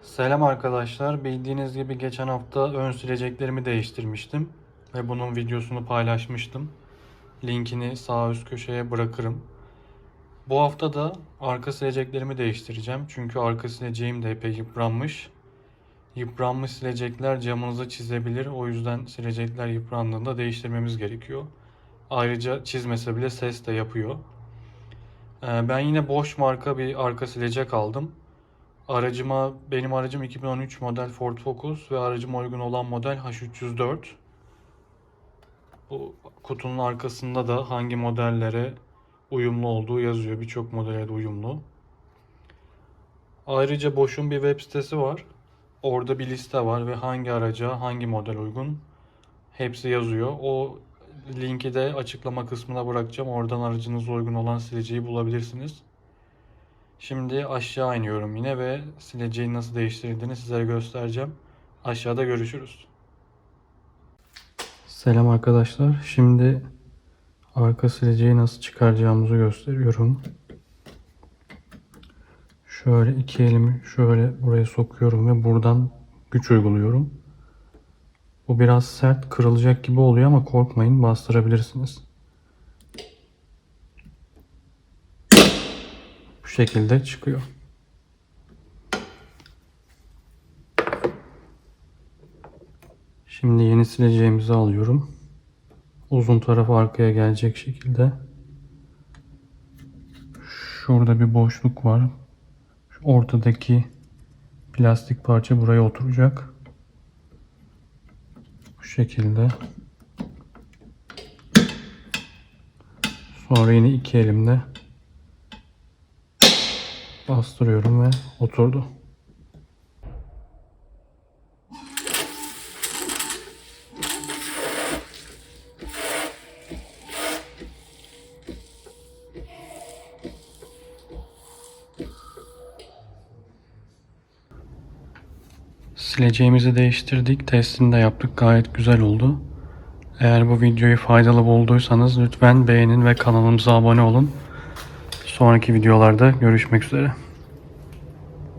Selam arkadaşlar. Bildiğiniz gibi geçen hafta ön sileceklerimi değiştirmiştim ve bunun videosunu paylaşmıştım. Linkini sağ üst köşeye bırakırım. Bu hafta da arka sileceklerimi değiştireceğim. Çünkü arka sileceğim de epey yıpranmış. Yıpranmış silecekler camınızı çizebilir. O yüzden silecekler yıprandığında değiştirmemiz gerekiyor. Ayrıca çizmese bile ses de yapıyor. Ben yine Bosch marka bir arka silecek aldım. Benim aracım 2013 model Ford Focus ve aracıma uygun olan model H304. Bu kutunun arkasında da hangi modellere uyumlu olduğu yazıyor. Birçok modele de uyumlu. Ayrıca Bosch'un bir web sitesi var. Orada bir liste var ve hangi araca hangi model uygun hepsi yazıyor. O linki de açıklama kısmına bırakacağım. Oradan aracınıza uygun olan sileceği bulabilirsiniz. Şimdi aşağı iniyorum yine ve sileceği nasıl değiştirildiğini size göstereceğim. Aşağıda görüşürüz. Selam arkadaşlar. Şimdi arka sileceği nasıl çıkaracağımızı gösteriyorum. Şöyle iki elimi şöyle buraya sokuyorum ve buradan güç uyguluyorum. Bu biraz sert, kırılacak gibi oluyor ama korkmayın, bastırabilirsiniz. Bu şekilde çıkıyor. Şimdi yeni sileceğimizi alıyorum. Uzun tarafı arkaya gelecek şekilde. Şurada bir boşluk var. Şu ortadaki plastik parça buraya oturacak. Bu şekilde. Sonra yine iki elimle bastırıyorum ve oturdu. Sileceğimizi değiştirdik. Testini de yaptık. Gayet güzel oldu. Eğer bu videoyu faydalı bulduysanız lütfen beğenin ve kanalımıza abone olun. Sonraki videolarda görüşmek üzere.